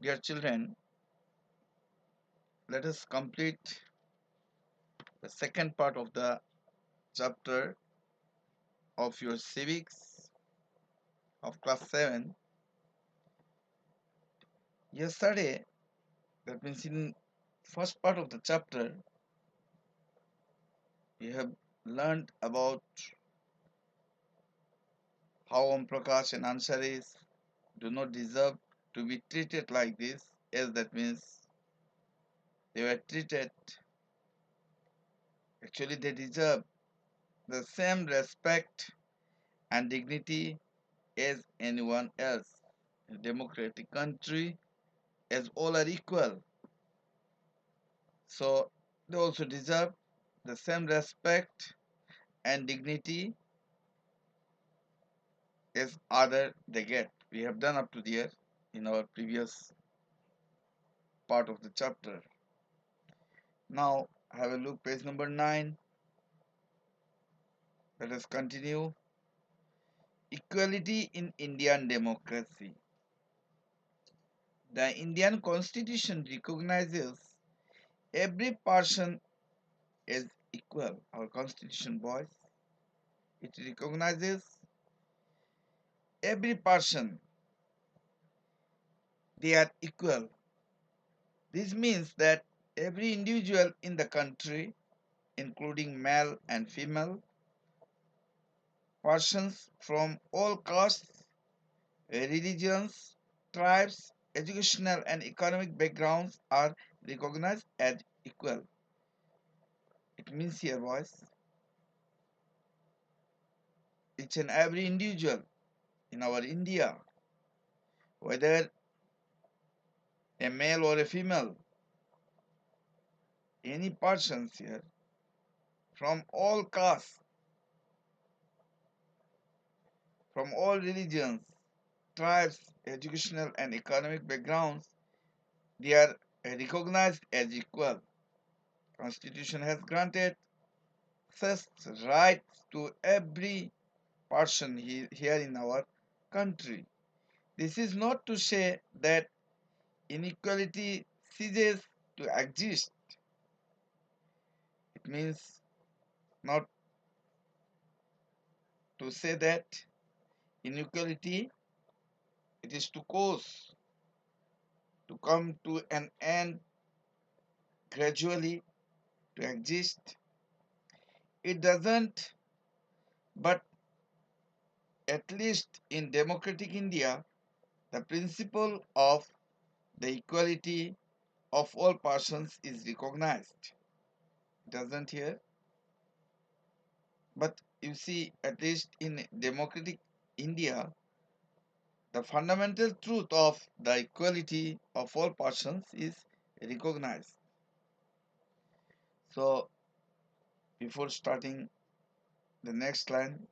Dear children, let us complete the second part of the chapter of your civics of class 7. Yesterday, that means in first part of the chapter, we have learned about how Om Prakash and Ansharis do not deserve to be treated like this, as that means they were treated, actually they deserve the same respect and dignity as anyone else. In a democratic country, as all are equal, so they also deserve the same respect and dignity as other they get. We have done up to there in our previous part of the chapter. Now have a look, page number 9. Let us continue. Equality in Indian democracy. The Indian Constitution recognizes every person as equal. Our Constitution, boys, it recognizes every person, they are equal. This means that every individual in the country, including male and female, persons from all castes, religions, tribes, educational and economic backgrounds are recognized as equal. It means here, boys, each and every individual in our India, whether a male or a female, any persons here from all castes, from all religions, tribes, educational and economic backgrounds, they are recognized as equal. Constitution has granted such rights to every person here in our country. This is not to say that inequality ceases to exist. It means not to say that inequality, it is to cause to come to an end gradually to exist. It doesn't, but at least in democratic India, the principle of the equality of all persons is recognized. It doesn't here, but you see, at least in democratic India, the fundamental truth of the equality of all persons is recognized. So, before starting the next line,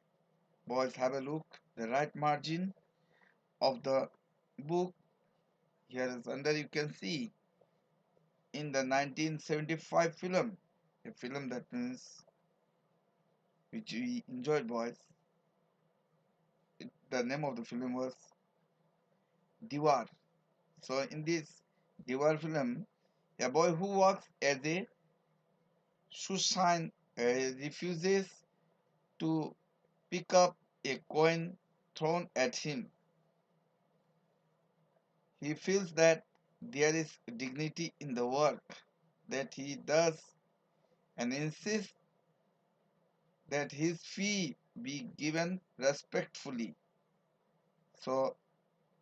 boys, have a look. The right margin of the book here is under, you can see in the 1975 film, a film that means which we enjoyed, boys. The name of the film was Diwar. So in this Diwar film, a boy who works as a shoeshine refuses to pick up a coin thrown at him. He feels that there is dignity in the work that he does and insists that his fee be given respectfully. So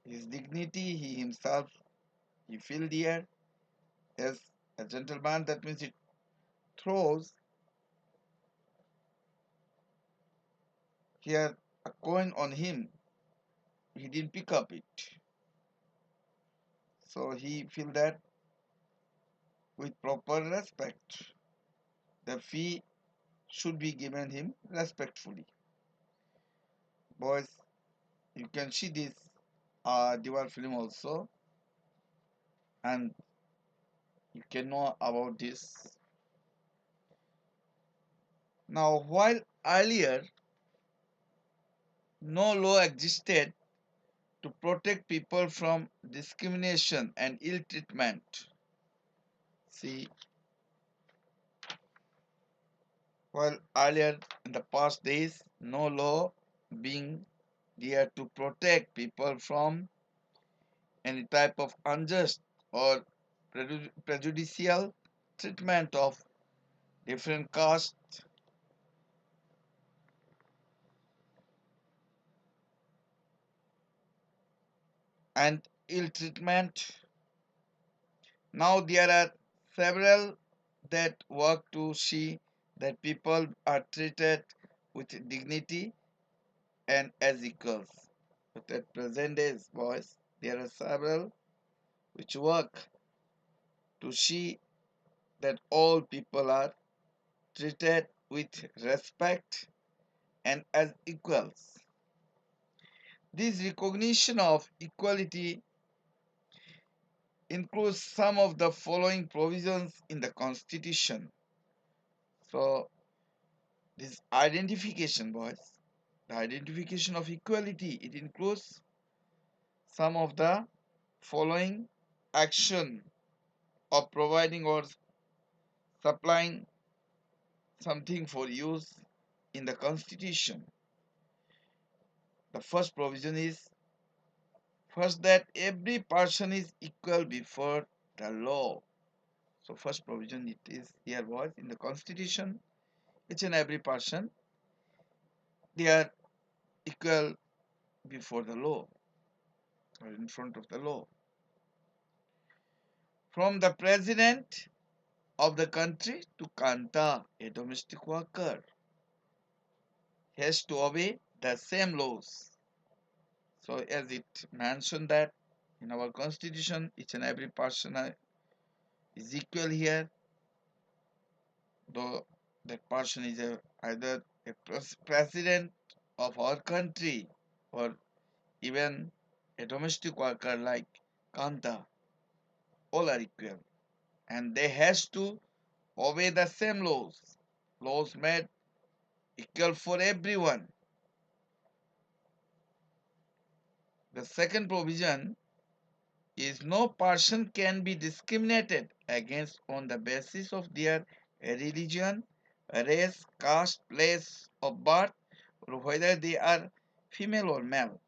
his dignity, he himself, he feels there as a gentleman. That means he throws here a coin on him. He didn't pick up it. So he feel that with proper respect, the fee should be given him respectfully. Boys, you can see this Diwar film also, and you can know about this. Now, while earlier no law existed to protect people from discrimination and ill treatment. See, while earlier in the past days, no law being there to protect people from any type of unjust or prejudicial treatment of different castes and ill treatment. Now there are several that work to see that people are treated with dignity and as equals. But at present days, boys, there are several which work to see that all people are treated with respect and as equals. This recognition of equality includes some of the following provisions in the Constitution. So, this identification, boys, the identification of equality, it includes some of the following action of providing or supplying something for use in the Constitution. The first provision is first that every person is equal before the law. So first provision it is here was in the Constitution. Each and every person they are equal before the law or in front of the law. From the president of the country to Kanta, a domestic worker, has to obey the same laws. So as it mentioned that in our constitution, each and every person is equal here, though that person is either a president of our country or even a domestic worker like Kanta, all are equal. And they has to obey the same laws. Laws made equal for everyone. The second provision is no person can be discriminated against on the basis of their religion, race, caste, place of birth, or whether they are female or male.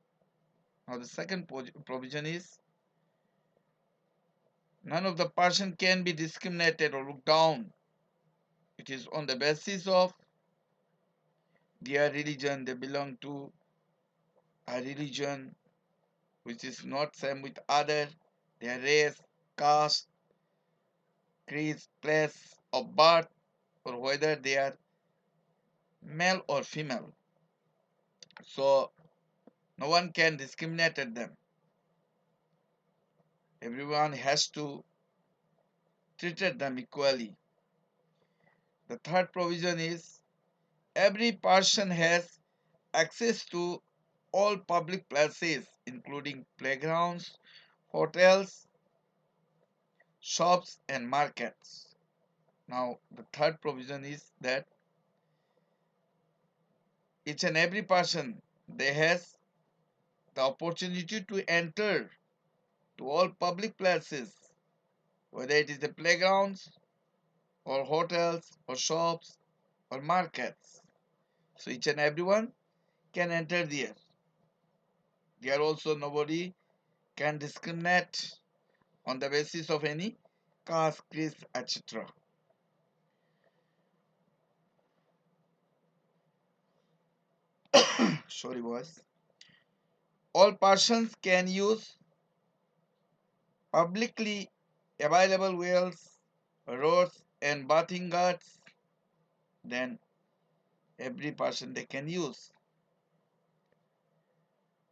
Now the second provision is none of the person can be discriminated or looked down. It is on the basis of their religion. They belong to a religion which is not same with other, their race, caste, creed, place of birth, or whether they are male or female. So no one can discriminate at them. Everyone has to treat them equally. The third provision is every person has access to all public places, including playgrounds, hotels, shops, and markets. Now, the third provision is that each and every person they has the opportunity to enter to all public places, whether it is the playgrounds or hotels or shops or markets. So each and everyone can enter there. There also nobody can discriminate on the basis of any caste, creed, etc. Sorry, boys. All persons can use publicly available wells, roads, and bathing guards. Then every person they can use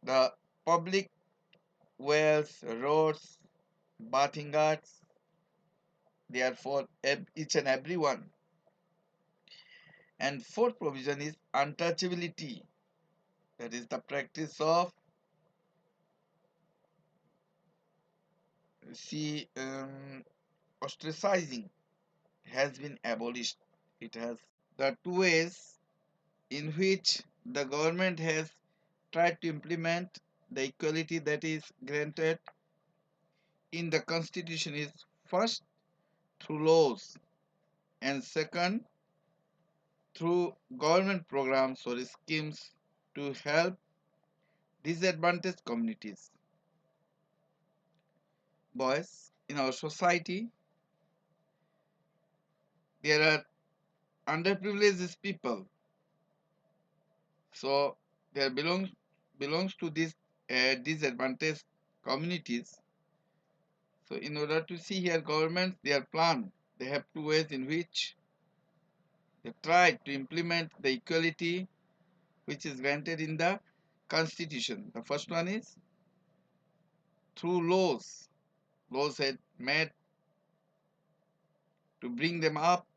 the public wells, roads, bathing guards. They are for each and every one. And fourth provision is untouchability. That is the practice of see ostracizing has been abolished. It has the two ways in which the government has tried to implement. the equality that is granted in the constitution is first through laws and second through government programs or schemes to help disadvantaged communities. Boys, in our society, there are underprivileged people. So there belongs to these disadvantaged communities. So in order to see here government their plan, they have two ways in which they try to implement the equality which is granted in the constitution. The first one is through laws. Laws had made to bring them up,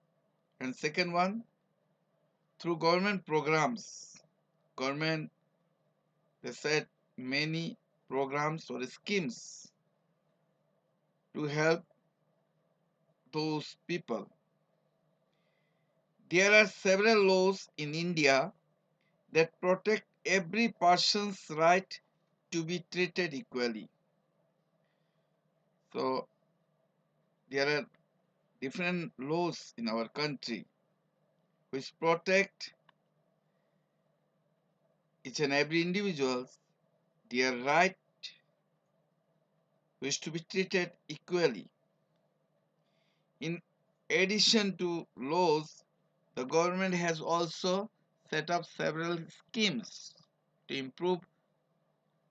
and second one through government programs. Government they set many programs or schemes to help those people. There are several laws in India that protect every person's right to be treated equally. So there are different laws in our country which protect each and every individual their right which to be treated equally. In addition to laws, the government has also set up several schemes to improve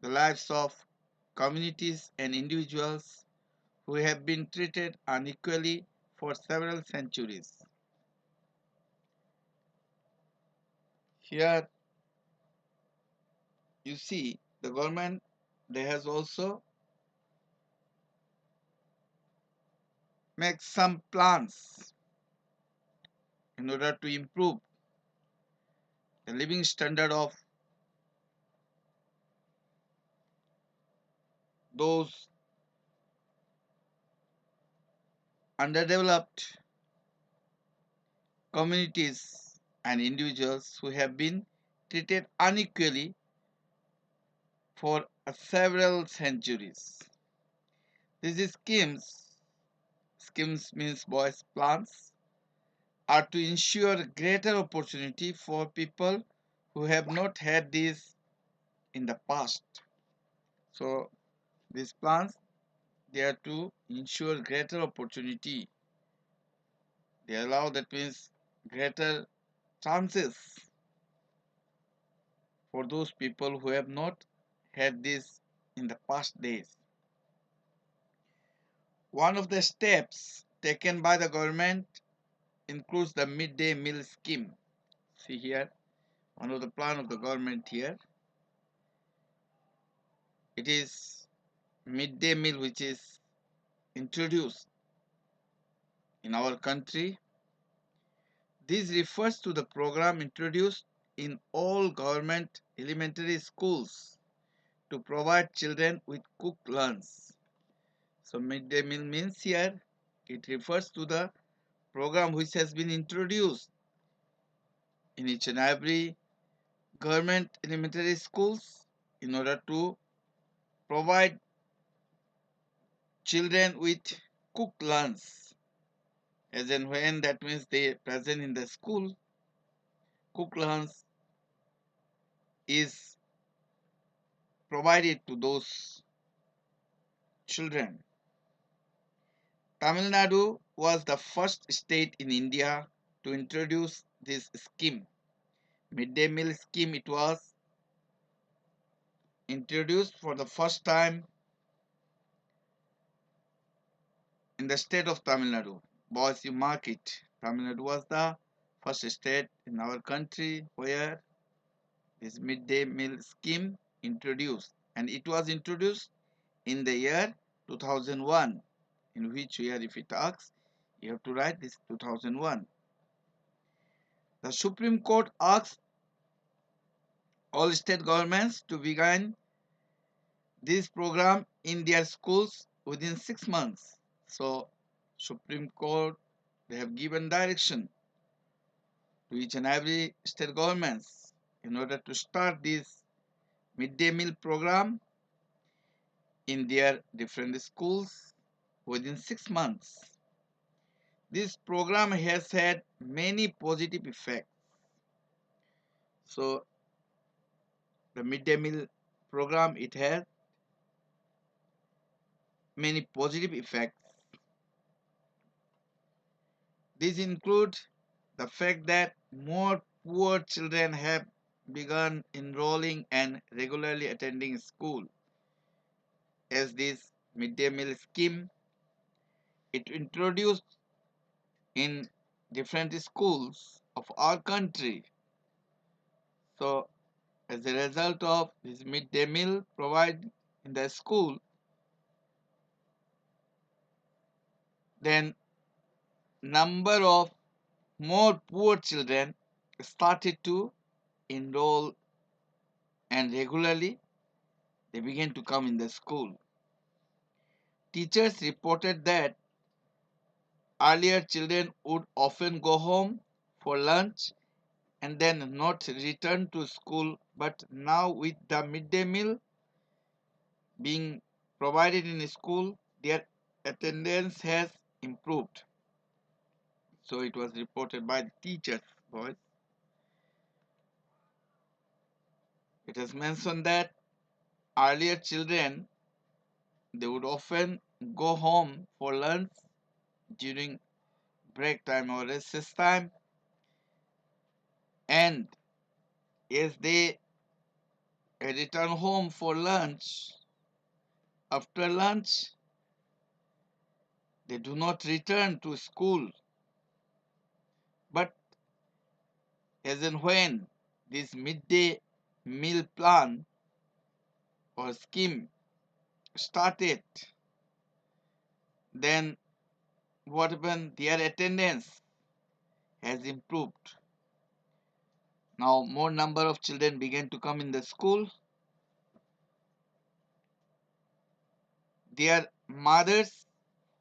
the lives of communities and individuals who have been treated unequally for several centuries. Here you see the government they has also make some plans in order to improve the living standard of those underdeveloped communities and individuals who have been treated unequally for several centuries. These schemes means boys plans, are to ensure greater opportunity for people who have not had this in the past. So these plans they are to ensure greater opportunity. They allow that means greater chances for those people who have not had this in the past days. One of the steps taken by the government includes the midday meal scheme. See here, one of the plan of the government here. It is midday meal which is introduced in our country. This refers to the program introduced in all government elementary schools to provide children with cooked lunch. So midday meal means here it refers to the program which has been introduced in each and every government elementary schools in order to provide children with cooked lunch. As and when that means they present in the school, cooked lunch is provided to those children. Tamil Nadu was the first state in India to introduce this scheme. Midday meal scheme it was introduced for the first time in the state of Tamil Nadu. Boys, you mark it. Tamil Nadu was the first state in our country where this midday meal scheme introduced, and it was introduced in the year 2001. In which year, if it asks, you have to write this 2001. The Supreme Court asked all state governments to begin this program in their schools within 6 months. So, Supreme Court they have given direction to each and every state governments in order to start this midday meal program in their different schools within 6 months. This program has had many positive effects. So the midday meal program, it has many positive effects. These include the fact that more poor children have begun enrolling and regularly attending school, as this midday meal scheme it introduced in different schools of our country. So as a result of this midday meal provided in the school, then number of more poor children started to enroll and regularly they began to come in the school. Teachers reported that earlier children would often go home for lunch and then not return to school, but now with the midday meal being provided in school, their attendance has improved. So it was reported by the teachers, boys. It is mentioned that earlier children they would often go home for lunch during break time or recess time, and as they return home for lunch, after lunch they do not return to school, but as and when this midday meal plan or scheme started, then what happened? Their attendance has improved. Now more number of children began to come in the school. Their mothers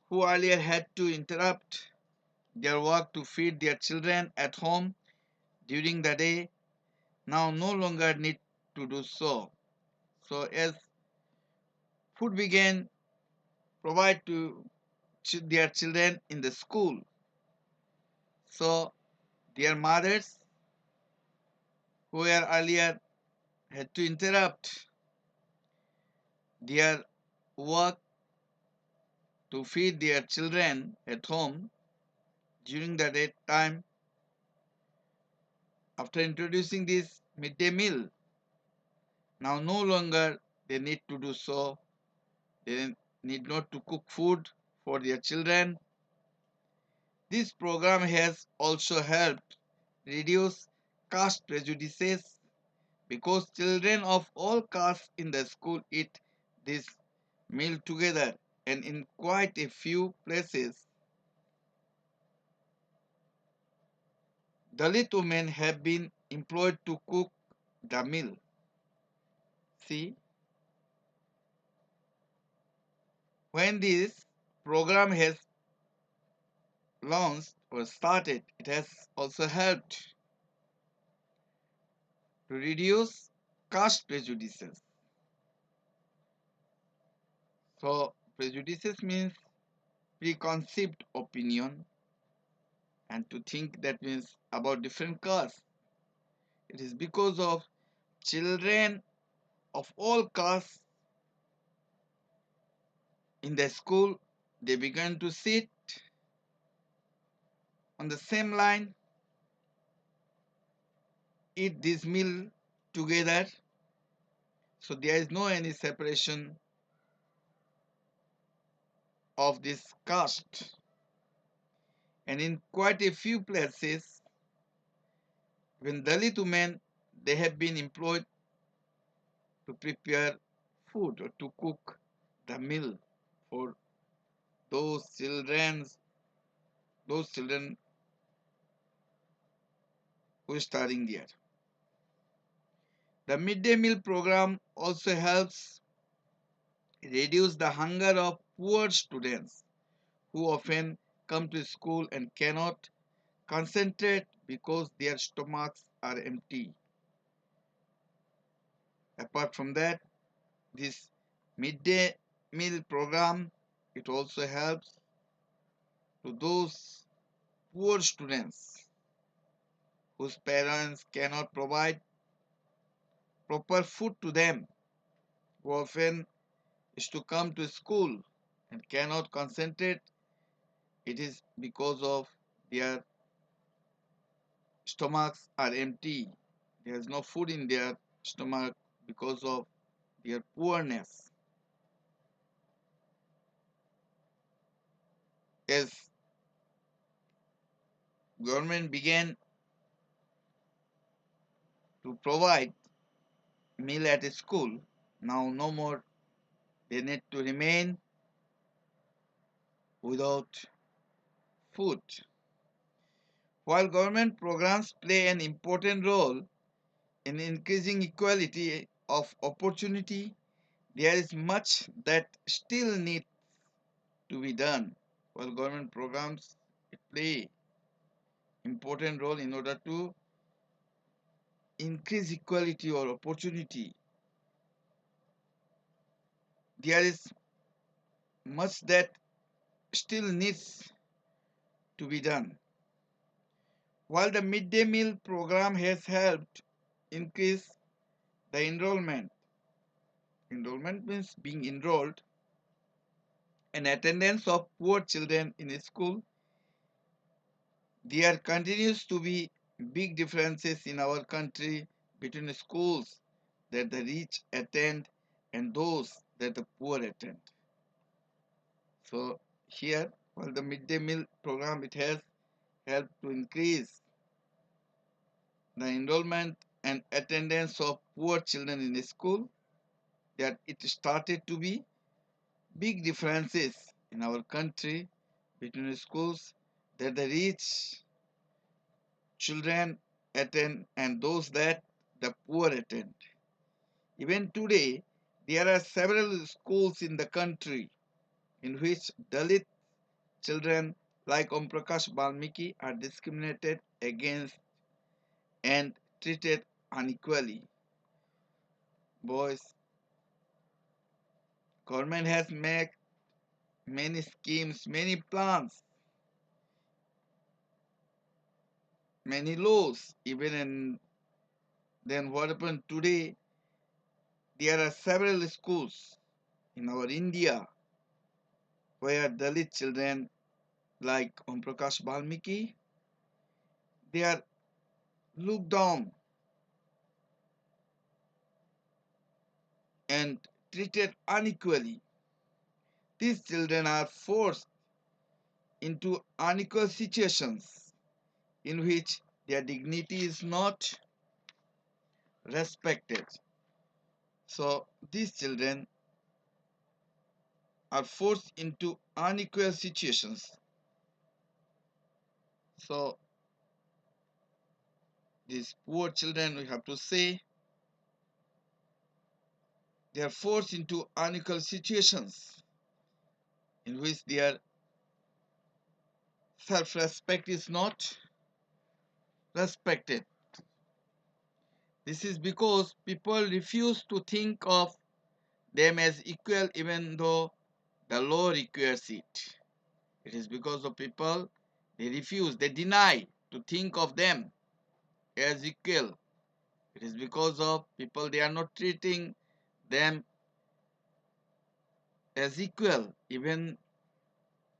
who earlier had to interrupt their work to feed their children at home during the day now no longer need to do so. So as food began provide to their children in the school, so their mothers who were earlier had to interrupt their work to feed their children at home during the daytime. After introducing this midday meal, now no longer they need to do so. They need not to cook food for their children. This program has also helped reduce caste prejudices because children of all castes in the school eat this meal together, and in quite a few places Dalit women have been employed to cook the meal. See, when this program has launched or started, it has also helped to reduce caste prejudices. So, prejudices means preconceived opinion, and to think that means about different castes. It is because of children of all castes in the school, they began to sit on the same line, eat this meal together. So there is no any separation of this caste. And in quite a few places, when Dalit women they have been employed to prepare food or to cook the meal for those children, who are studying there. The midday meal program also helps reduce the hunger of poor students who often come to school and cannot concentrate because their stomachs are empty. Apart from that, this midday Meal program, it also helps to those poor students whose parents cannot provide proper food to them, who often is to come to school and cannot concentrate. It is because of their stomachs are empty. There is no food in their stomach because of their poorness. As government began to provide meal at school, now no more they need to remain without food. While government programs play an important role in increasing equality of opportunity, there is much that still needs to be done. While government programs play important role in order to increase equality or opportunity, there is much that still needs to be done. While the midday meal program has helped increase the enrollment means being enrolled, and attendance of poor children in school, there continues to be big differences in our country between schools that the rich attend and those that the poor attend. So here, while the midday meal program, it has helped to increase the enrollment and attendance of poor children in school, that it started to be big differences in our country between schools that the rich children attend and those that the poor attend. Even today, there are several schools in the country in which Dalit children like Om Prakash Balmiki are discriminated against and treated unequally. Boys, government has made many schemes, many plans, many laws. Even in then what happened today? There are several schools in our India where Dalit children like Om Prakash Balmiki, they are looked down and treated unequally. These children are forced into unequal situations in which their dignity is not respected. So these children are forced into unequal situations. So these poor children, we have to say, they are forced into unequal situations in which their self-respect is not respected. This is because people refuse to think of them as equal even though the law requires it. It is because of people, they refuse, they deny to think of them as equal. It is because of people, they are not treating them as equal even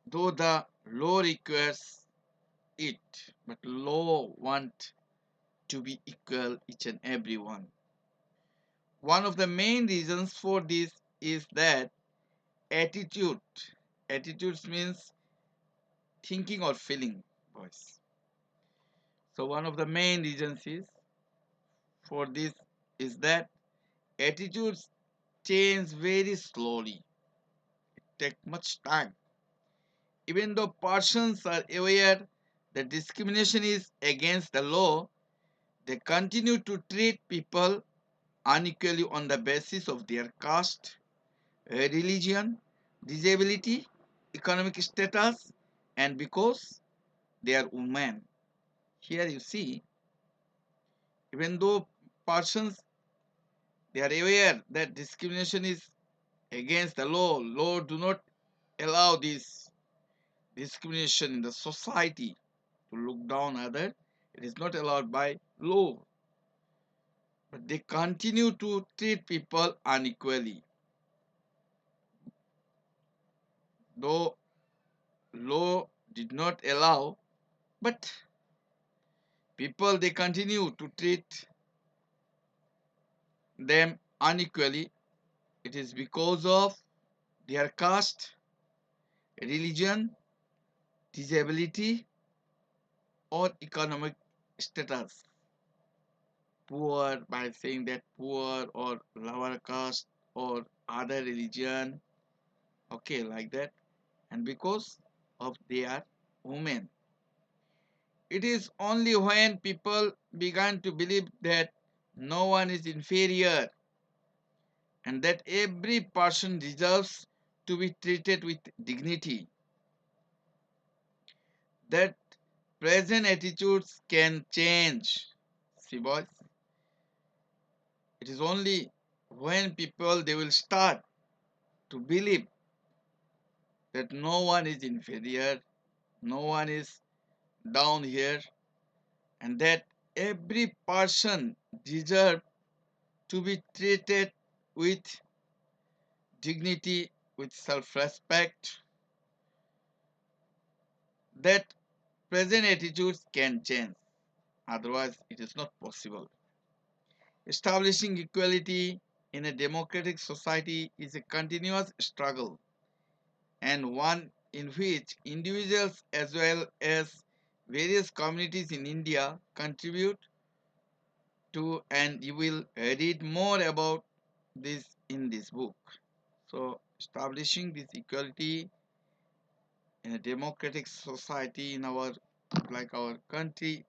though the law requires it. But law want to be equal each and every one. One of the main reasons for this is that attitude. Attitudes means thinking or feeling, boys. So one of the main reasons is for this is that attitudes change very slowly. It takes much time. Even though persons are aware that discrimination is against the law, they continue to treat people unequally on the basis of their caste, religion, disability, economic status, and because they are women. Here you see, even though persons, they are aware that discrimination is against the law. Law do not allow this discrimination in the society to look down other. It is not allowed by law. But they continue to treat people unequally. Though law did not allow, but people they continue to treat them unequally. It is because of their caste, religion, disability, or economic status. Poor by saying that poor or lower caste or other religion, okay, like that, and because of they are women. It is only when people began to believe that no one is inferior and that every person deserves to be treated with dignity that present attitudes can change. See, boys, it is only when people they will start to believe that no one is inferior, no one is down here, and that every person deserves to be treated with dignity, with self respect, that present attitudes can change. Otherwise, it is not possible. Establishing equality in a democratic society is a continuous struggle and one in which individuals as well as various communities in India contribute to, and you will read more about this in this book. So, establishing this equality in a democratic society in our like our country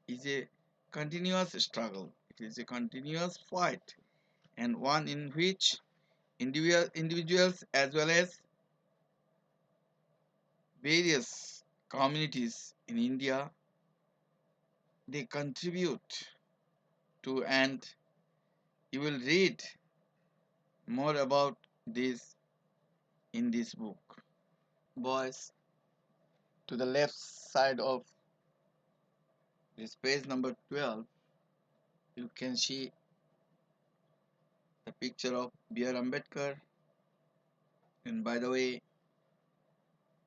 is a continuous struggle. It is a continuous fight and one in which individuals as well as various communities in India they contribute to, and you will read more about this in this book. Boys, to the left side of this page number 12, you can see the picture of B.R. Ambedkar. And by the way,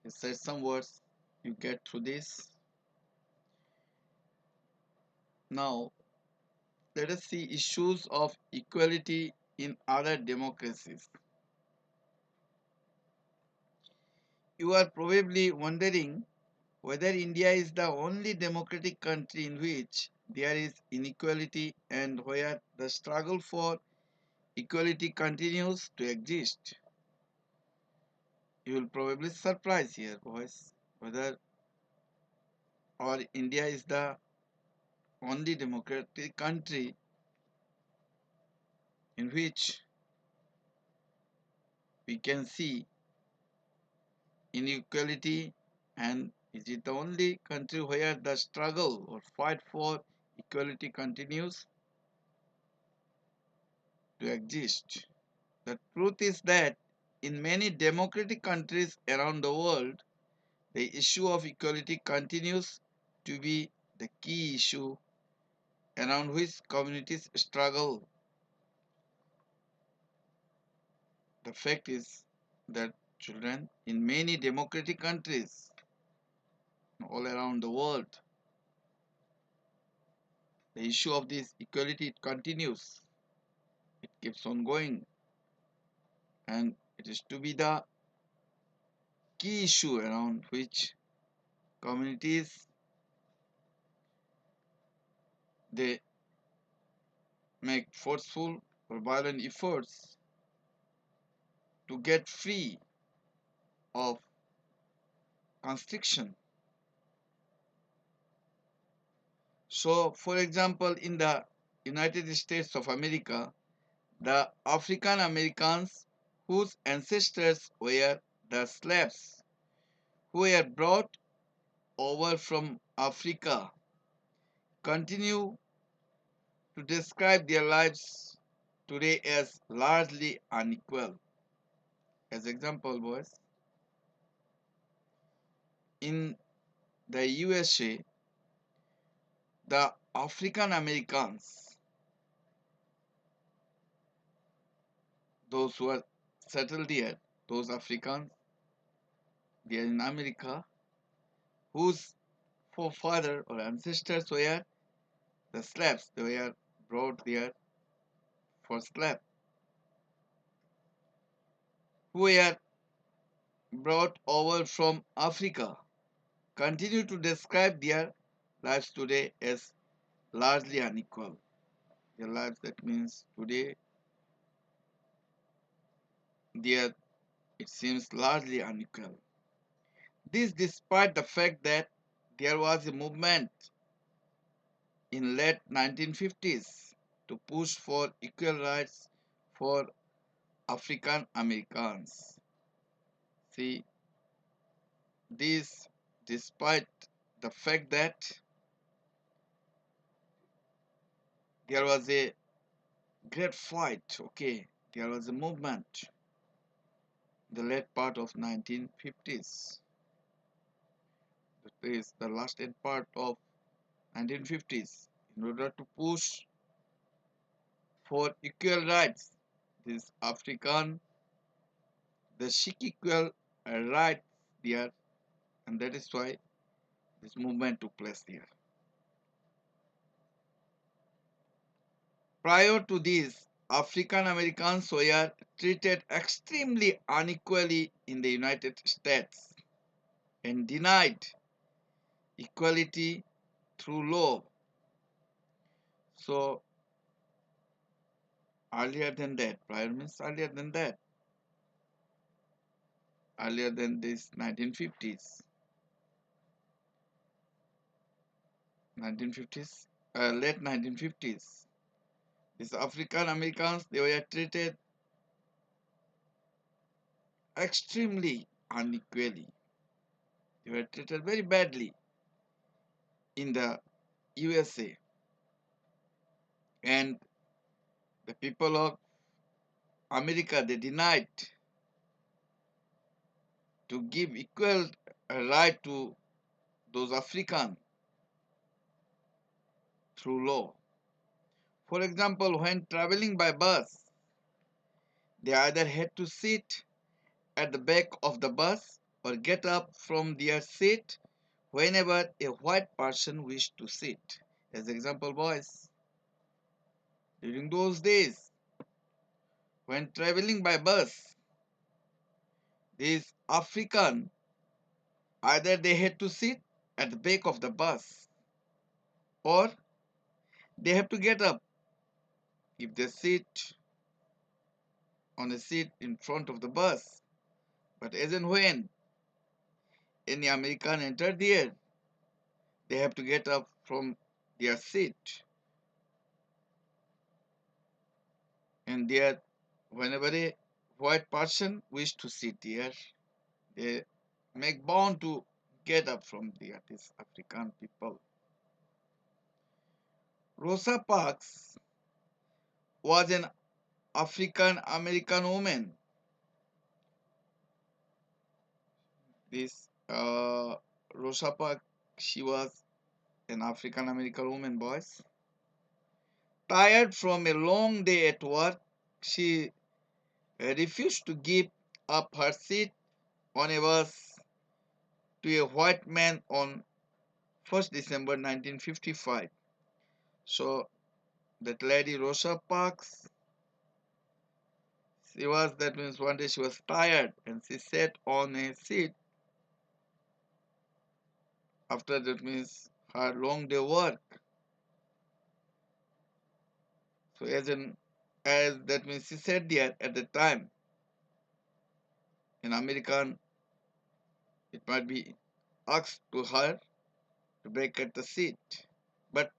he said some words you get through this. Now, let us see issues of equality in other democracies. You are probably wondering whether India is the only democratic country in which there is inequality and where the struggle for equality continues to exist. You will probably surprise here, boys, whether or India is the only democratic country in which we can see inequality, and is it the only country where the struggle or fight for equality continues to exist. The truth is that in many democratic countries around the world, the issue of equality continues to be the key issue around which communities struggle. The fact is that children in many democratic countries all around the world, the issue of this equality it continues, it keeps on going, and it is to be the key issue around which communities they make forceful or violent efforts to get free of constriction. So, for example, in the United States of America, the African Americans whose ancestors were the slaves who were brought over from Africa continue to describe their lives today as largely unequal. As example, boys, in the USA, the African Americans, those who are settled here, those Africans, they are in America, whose forefather or ancestors were the slaves. They were brought there for slave, who were brought over from Africa, continue to describe their lives today as largely unequal. Their lives, that means today, their, it seems, largely unequal. This despite the fact that there was a movement in late 1950s to push for equal rights for African Americans. See, this despite the fact that there was a great fight, okay, there was a movement in the late part of 1950s. That is the last end part of 1950s in order to push for equal rights. This African, the seek equal rights there, and that is why this movement took place there. Prior to this, African Americans were treated extremely unequally in the United States and denied equality through law. So earlier than that, prior means earlier than this 1950s, 1950s, late 1950s, these African Americans, they were treated extremely unequally. They were treated very badly in the USA, and the people of America, they denied to give equal right to those Africans through law. For example, when traveling by bus, they either had to sit at the back of the bus or get up from their seat whenever a white person wished to sit. As example, boys, during those days, when traveling by bus, these African, either they had to sit at the back of the bus or they have to get up. If they sit on a seat in front of the bus, but as and when any American entered there, they have to get up from their seat, and there, whenever a white person wish to sit there, they make bound to get up from there. These African people. Rosa Parks was an African American woman. This Rosa Parks, she was an African American woman, boys. Tired from a long day at work, she refused to give up her seat on a bus to a white man on 1st December 1955. So that lady Rosa Parks, she was, that means one day she was tired and she sat on a seat after, that means, her long day work. So as that means she sat there at the time. In American, it might be asked to her to vacate the seat. But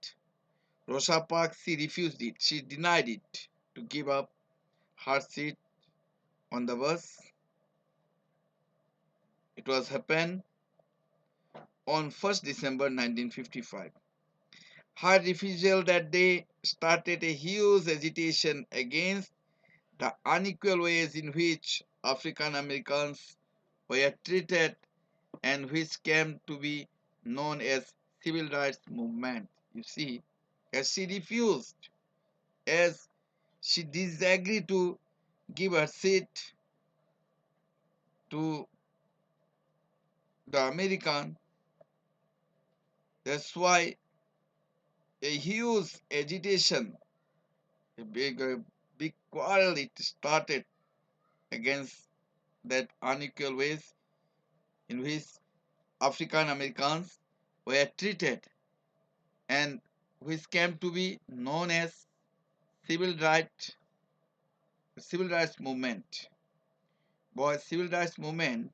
Rosa Parks, she refused it. She denied it to give up her seat on the bus. It was happened on 1st December 1955. Her refusal that day started a huge agitation against the unequal ways in which African Americans were treated and which came to be known as civil rights movement. You see, as she refused, as she disagreed to give her seat to the American, that's why a huge agitation, a big quarrel it started against that unequal ways in which African Americans were treated and which came to be known as civil right civil rights movement. Boy, civil rights movement,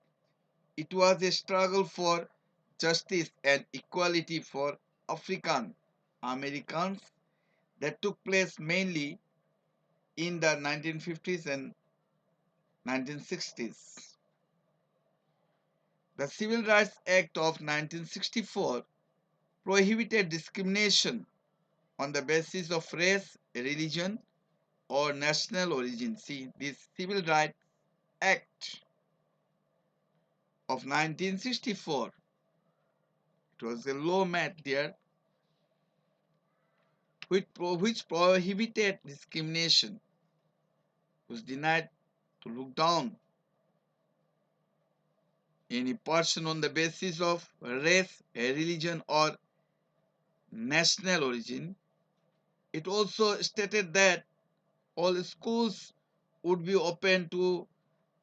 it was a struggle for justice and equality for African Americans that took place mainly in the 1950s and 1960s. The Civil Rights Act of 1964 prohibited discrimination on the basis of race, religion, or national origin. See, this Civil Rights Act of 1964, it was a law made there which prohibited discrimination, was denied to look down any person on the basis of race, religion, or national origin. It also stated that all schools would be open to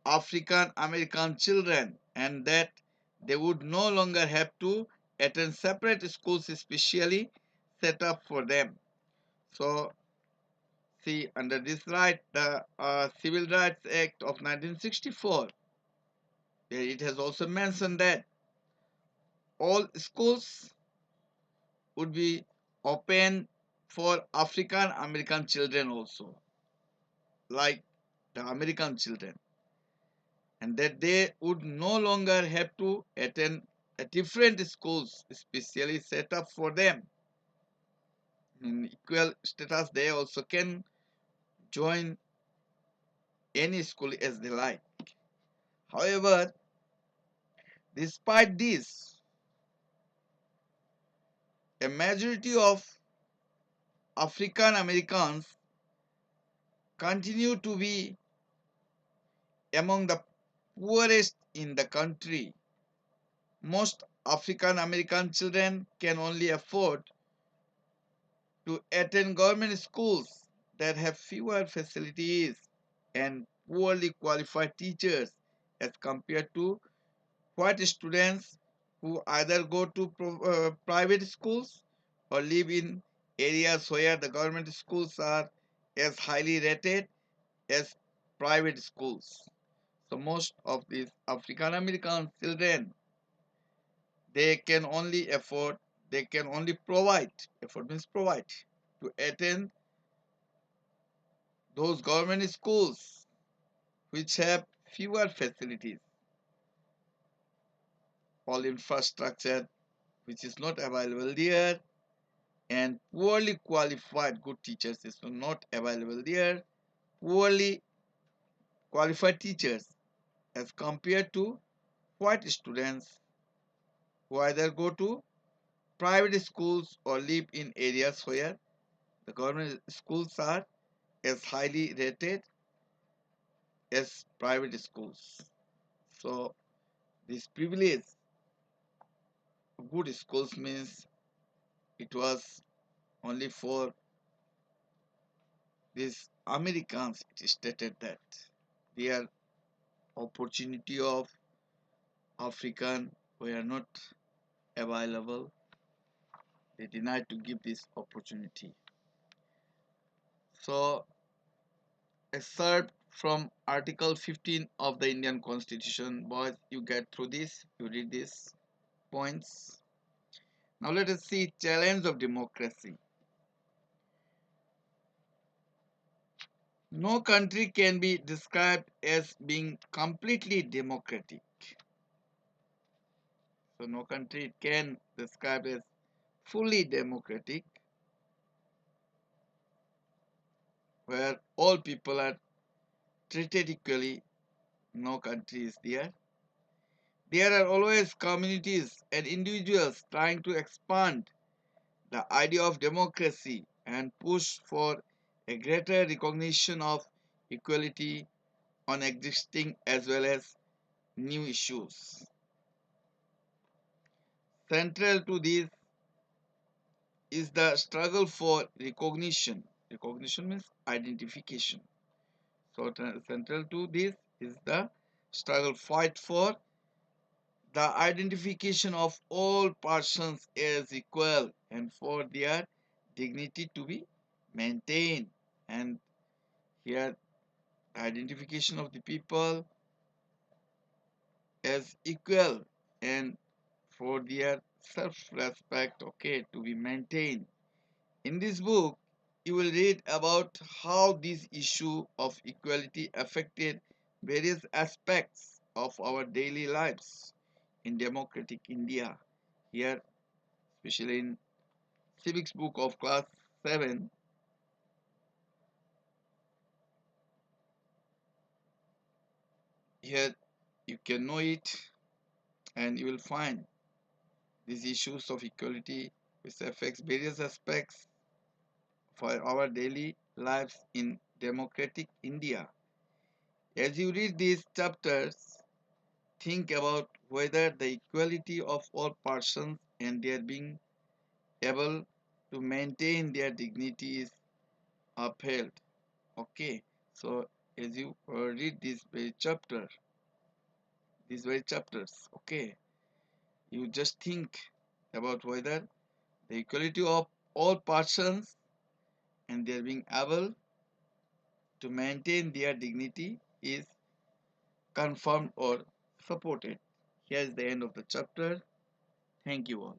African American children and that they would no longer have to attend separate schools specially set up for them. So, see, under this right, the Civil Rights Act of 1964, it has also mentioned that all schools would be open for African American children also, like the American children, and that they would no longer have to attend a different schools specially set up for them. In equal status, they also can join any school as they like. However, despite this, a majority of African Americans continue to be among the poorest in the country. Most African American children can only afford to attend government schools that have fewer facilities and poorly qualified teachers as compared to white students who either go to private schools or live in areas where the government schools are as highly rated as private schools. So most of these African American children, they can only afford, they can only provide, afford means provide, to attend those government schools which have fewer facilities, all infrastructure which is not available there, and poorly qualified good teachers is not available there, poorly qualified teachers as compared to white students who either go to private schools or live in areas where the government schools are as highly rated as private schools. So this privilege of good schools means it was only for these Americans. It is stated that their opportunity of African were not available. They denied to give this opportunity. So excerpt from Article 15 of the Indian Constitution. Boys, you get through this, you read these points. Now let us see challenge of democracy. No country can be described as being completely democratic. So no country can describe as fully democratic where all people are treated equally No country is there. There are always communities and individuals trying to expand the idea of democracy and push for a greater recognition of equality on existing as well as new issues. Central to this is the struggle for recognition. Recognition means identification. So, central to this is the struggle fight for the identification of all persons as equal and for their dignity to be maintained. And here, identification of the people as equal and for their self-respect, okay, to be maintained. In this book, you will read about how this issue of equality affected various aspects of our daily lives in democratic India. Here, especially in Civics book of class 7, here you can know it and you will find these issues of equality which affects various aspects for our daily lives in democratic India. As you read these chapters, think about whether the equality of all persons and their being able to maintain their dignity is upheld. Okay, so as you read these very chapters, okay, you just think about whether the equality of all persons and their being able to maintain their dignity is confirmed or supported. Here is the end of the chapter. Thank you all.